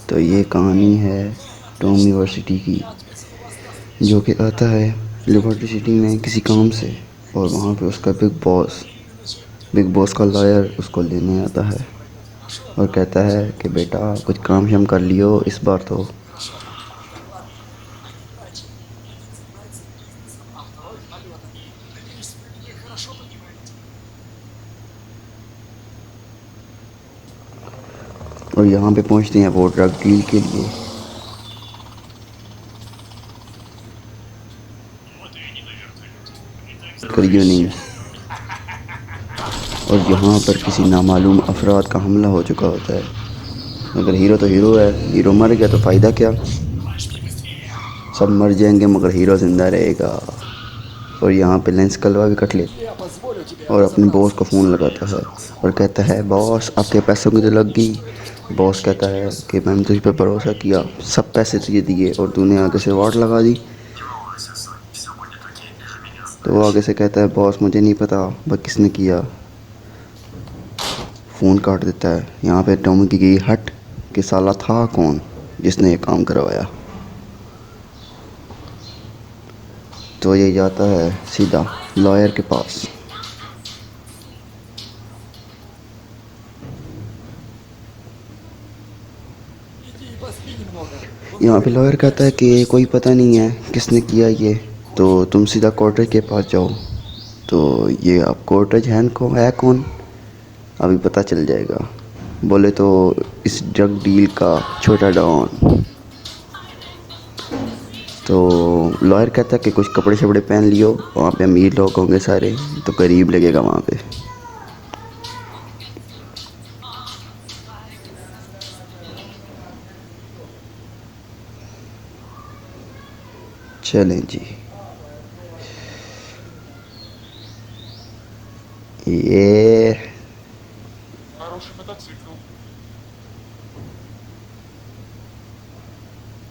तो ये कहानी है टॉम यूनिवर्सिटी की, जो कि आता है लिबर्टी सिटी में किसी काम से, और वहाँ पे उसका बिग बॉस का लॉयर उसको लेने आता है और कहता है कि बेटा कुछ काम शाम कर लियो इस बार तो। और यहाँ पे पहुँचते हैं वो ड्रग डील के लिए। करियो नहीं। और यहाँ पर किसी नामालूम अफराद का हमला हो चुका होता है, मगर हीरो तो हीरो है, हीरो मर गया तो फ़ायदा क्या। सब मर जाएंगे मगर हीरो ज़िंदा रहेगा। और यहाँ पे लेंस कलवा भी कट लेता है और अपने बॉस को फ़ोन लगाता है और कहता है बॉस आपके पैसों की तो लग गई। बॉस कहता है कि मैंने तुझ पर भरोसा किया, सब पैसे तुझे दिए और तूने आगे से वाट लगा दी। तो वो आगे से कहता है बॉस मुझे नहीं पता बस किसने किया। फ़ोन काट देता है। यहाँ पे टॉम की गई हट कि साला था कौन जिसने ये काम करवाया। तो ये जाता है सीधा लॉयर के पास। यहाँ पे लॉयर कहता है कि कोई पता नहीं है किसने किया ये, तो तुम सीधा कोर्टेज के पास जाओ। तो ये अब कोर्टेज है कौन, अभी पता चल जाएगा। बोले तो इस ड्रग डील का छोटा डॉन। तो लॉयर कहता है कि कुछ कपड़े शपड़े पहन लियो, वहाँ पे अमीर लोग होंगे सारे तो करीब लगेगा वहाँ पे। चलें जी। ये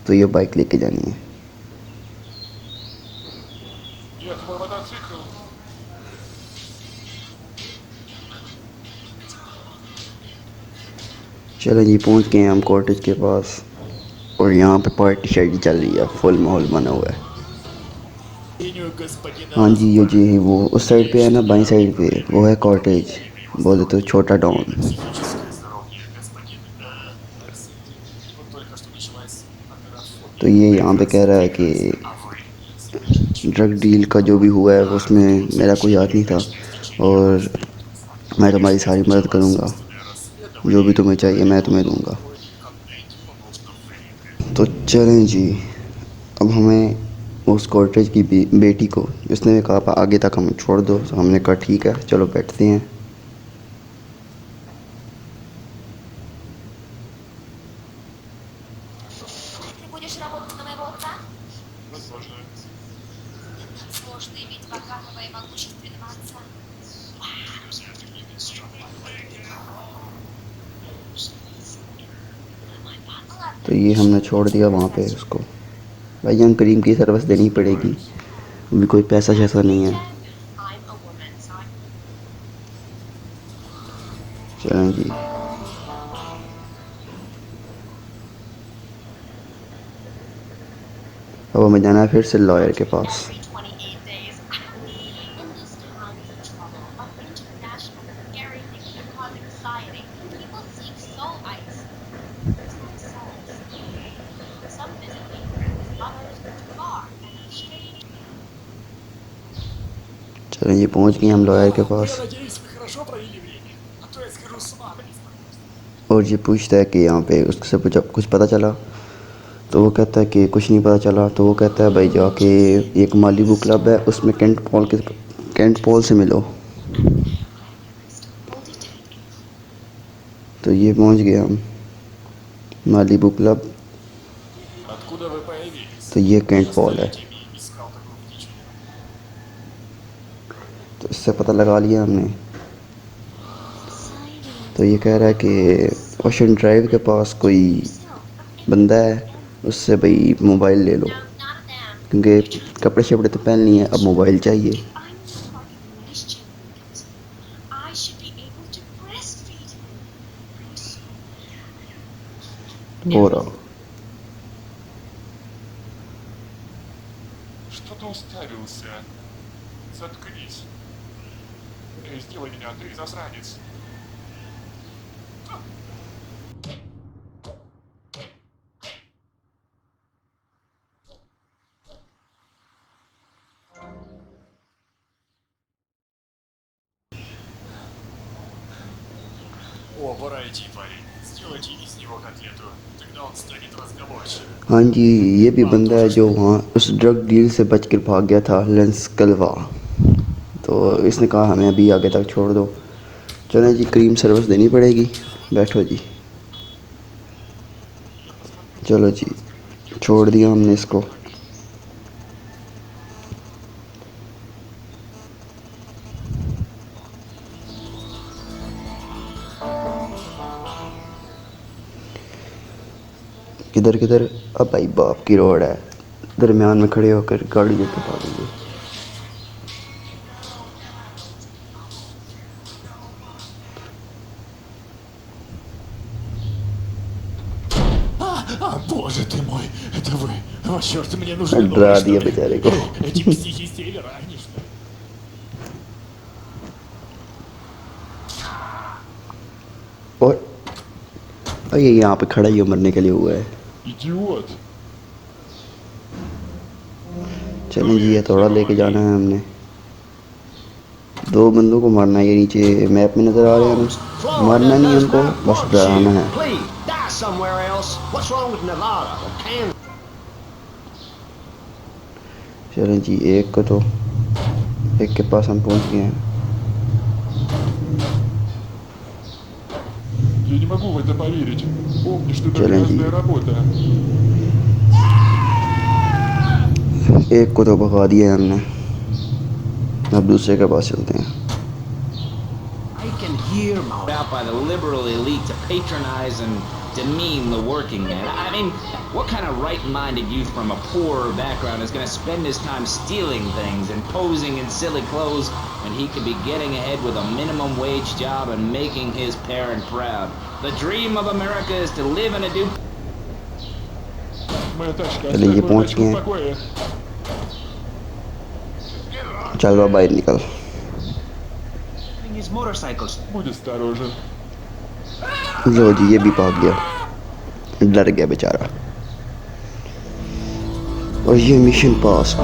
तो ये बाइक लेके जानी है। चलो जी पहुंच गए हैं हम कॉटेज के पास, और यहाँ पे पार्टी शार्टी चल रही है, फुल माहौल बना हुआ है। हाँ जी ये जी वो उस साइड पे है ना, बाईं साइड पे वो है कॉटेज, बोले तो छोटा डॉन। तो ये यहाँ पे कह रहा है कि ड्रग डील का जो भी हुआ है उसमें मेरा कोई हाथ नहीं था, और मैं तुम्हारी सारी मदद करूँगा, जो भी तुम्हें चाहिए मैं तुम्हें दूँगा। तो चलें जी, अब हमें उस कॉटेज की बेटी को, जिसने कहा आगे तक हमें छोड़ दो, तो हमने कहा ठीक है चलो बैठते हैं। तो ये हमने छोड़ दिया वहाँ पे उसको। भाई हम करीम की सर्विस देनी पड़ेगी, अभी कोई पैसा शैसा नहीं है। चलें जी। अब हमें जाना है फिर से लॉयर के पास। चलें जी पहुँच गए हम लॉयर के पास। और ये पूछता है कि यहाँ पे उससे कुछ पता चला। तो वो कहता है कि कुछ नहीं पता चला। तो वो कहता है भाई जाके एक मालीबू क्लब है उसमें केंट पॉल से मिलो। तो ये पहुंच गए हम मालीबू क्लब। तो ये केंट पॉल है। तो इससे पता लगा लिया हमने। तो ये कह रहा है कि ओशन ड्राइव के पास कोई बंदा है, उससे भाई मोबाइल ले लो, क्योंकि कपड़े शपड़े तो पहन लिए हैं, अब मोबाइल चाहिए। हो रहा। Что ты уставился? Заткнись. Сделай меня, ты засранец. О, пора идти, парень. Сделайте из него котлету. Тогда он станет разговорчивым. हाँ जी, ये भी बंदा है जो वहाँ उस ड्रग डील से बच कर भाग गया था, लेंस कलवा। तो इसने कहा हमें अभी आगे तक छोड़ दो। चलें जी, क्रीम सर्विस देनी पड़ेगी। बैठो जी। चलो जी, छोड़ दिया हमने इसको। किधर किधर? अब भाई बाप की रोड है, दरमियान में खड़े होकर गाड़ी लेके भागेंगे। Боже ты мой, это вы. О, черт, мне нужны новые डरा दिया штаны. बेचारे को। Эти психи Стейлера, они что? और ये यहाँ पे खड़ा ही मरने के लिए हुआ है। Идиот. चलें जी, ये थोड़ा लेके जाना है हमने। 2 बंदों को मारना है, ये नीचे मैप में नज़र आ रहे हैं हमें। मारना नहीं है उनको, बस डराना है। चलें जी, एक को तो एक के पास हम पहुंच गए हैं। Я не могу в это поверить. Помни, что это चलें जी, грязная работа. एक को तो भगा दिया है हमने। अब दूसरे के पास चलते हैं। I can hear out by the liberal elite to patronize and demean the working man. I mean, what kind of right-minded youth from a poorer background is going to spend his time stealing things and posing in silly clothes when he could be getting ahead with a minimum wage job and making his parent proud? The dream of America is to live in a Моя тачка, चलिए, ये оставь мою पहुंच тачку गए в हैं। покое. चल बा बाहर निकल। his motorcycles. Будь осторожен. लो जी, ये भी भाग गया, डर गया बेचारा। और ये मिशन पास।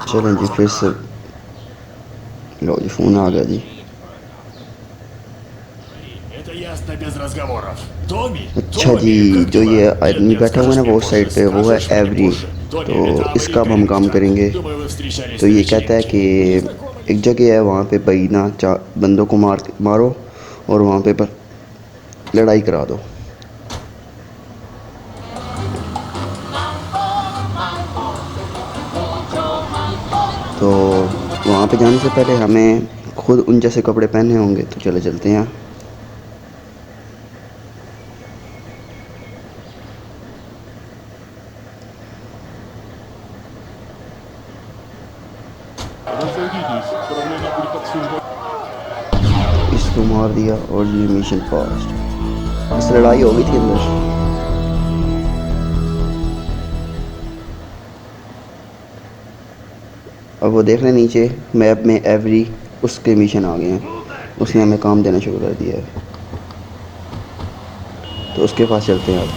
चलें जी, फिर से लो जी, फ़ोन आ गया जी। Это ясно без разговоров. Томми, अच्छा जी, जो ये आदमी बैठा हुआ है ना वो उस साइड पे, वो है एवरी। तो इसका अब हम काम करेंगे। तो ये कहता है कि एक जगह है वहाँ पे भाई ना, बंदों को मारो और वहाँ पे पर लड़ाई करा दो। तो वहाँ पे जाने से पहले हमें खुद उन जैसे कपड़े पहने होंगे। तो चले चलते हैं। разойдитесь. Проблема будет обсуждать. इसको मार दिया और ये मिशन फास्ट। इस लड़ाई हो गई थी अंदर। अब वो देख रहे नीचे मैप में एवरी, उसके मिशन आ गए हैं। उसने हमें काम देना शुरू कर दिया है। तो उसके पास चलते हैं अब।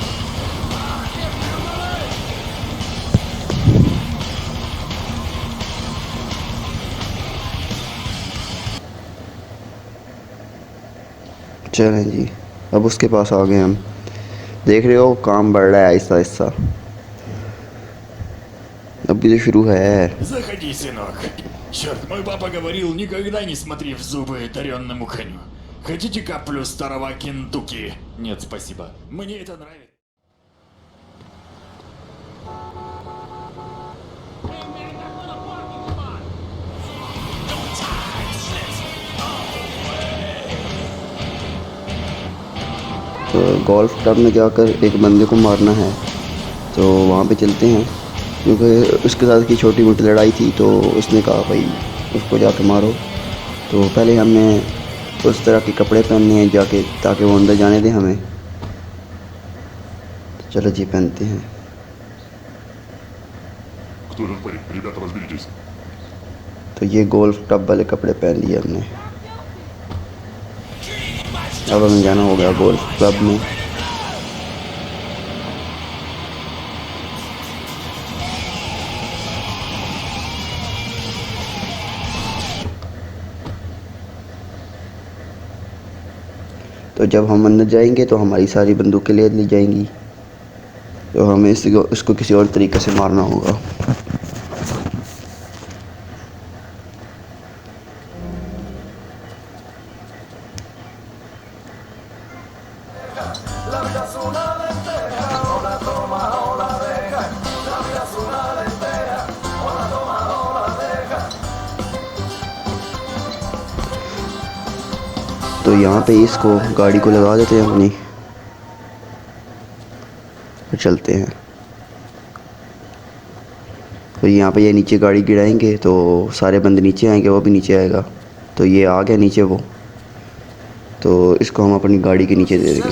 चलें जी, अब उसके पास आ गए हम। देख रहे हो, काम बढ़ रहा है आहिस्ता आहिस्ता। अभी तो शुरू है। Заходи, сынок. Черт, мой папа говорил, никогда не смотри в зубы даренному коню. Хотите каплю старого Кентукки? Нет, спасибо. Мне это нравится. तो गोल्फ क्लब में जाकर एक बंदे को मारना है। तो वहाँ पे चलते हैं, क्योंकि उसके साथ की छोटी मोटी लड़ाई थी। तो उसने कहा भाई उसको जाके मारो। तो पहले हमने उस तरह के कपड़े पहनने हैं जाके, ताकि वो अंदर जाने दें हमें। तो चलो जी पहनते हैं। Кто этот парень? Ребята, разберитесь. तो ये गोल्फ क्लब वाले कपड़े पहन लिए हमने। अब हमें जाना होगा गोल्फ क्लब में। तो जब हम अंदर जाएंगे तो हमारी सारी बंदूकें ले ली जाएंगी, तो हमें इसको किसी और तरीके से मारना होगा। तो यहाँ पे इसको गाड़ी को लगा देते हैं अपनी, फिर चलते हैं। तो यहाँ पे ये नीचे गाड़ी गिराएंगे तो सारे बंदे नीचे आएंगे, वो भी नीचे आएगा। तो ये आ गया नीचे वो, तो इसको हम अपनी गाड़ी के नीचे दे देंगे।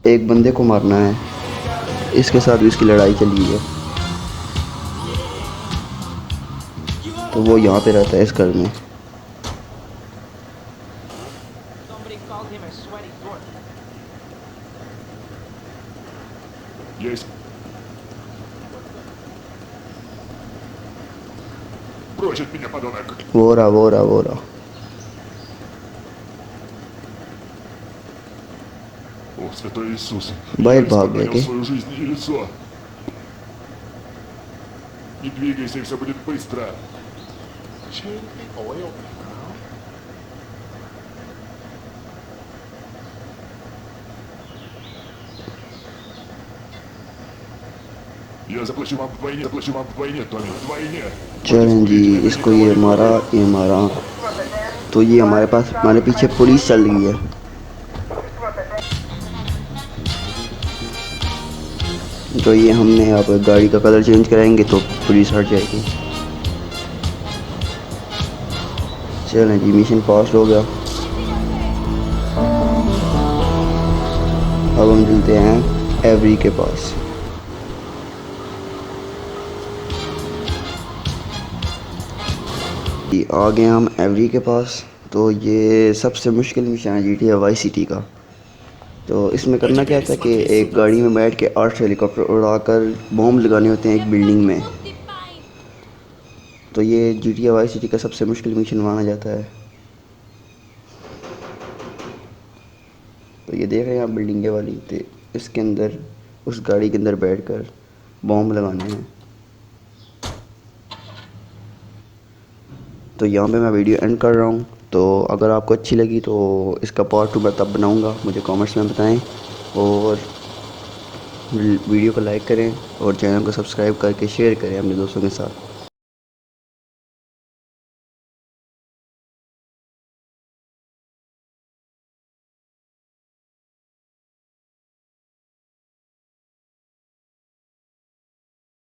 एक बंदे को मारना है, इसके साथ भी इसकी लड़ाई चली है। तो वो यहाँ पे रहता है इस घर में। Somebody called him a sweaty dork. Есть. Прочь от меня, подонок. वो रहा। О, святой Иисус. Байр Я भाग गया испытал के? свою жизнь и лицо. Не двигайся, и все будет быстро. Я заплачу вам вдвойне, Томми, вдвойне. चलें जी, इसको ये मारा। तो ये हमारे पीछे पुलिस चल रही है। तो ये हमने अब गाड़ी का कलर चेंज कराएंगे तो पुलिस हट जाएगी। चलें जी, मिशन पास हो गया। अब हम चलते हैं एवरी के पास। आ गए हम एवरी के पास। तो ये सबसे मुश्किल मिशन है GTA वाई सिटी का। तो इसमें करना क्या था कि एक गाड़ी में बैठ के 8 हेलीकॉप्टर उड़ाकर बॉम्ब लगाने होते हैं एक बिल्डिंग में। तो ये GTA वाई सिटी का सबसे मुश्किल मिशन माना जाता है। तो ये देख रहे हैं आप बिल्डिंग वाली, तो इसके अंदर उस गाड़ी के अंदर बैठकर बॉम्ब लगाने हैं। तो यहाँ पे मैं वीडियो एंड कर रहा हूँ। तो अगर आपको अच्छी लगी तो इसका पार्ट 2 मैं तब बनाऊँगा, मुझे कमेंट्स में बताएं। और वीडियो को लाइक करें और चैनल को सब्सक्राइब करके शेयर करें अपने दोस्तों के साथ।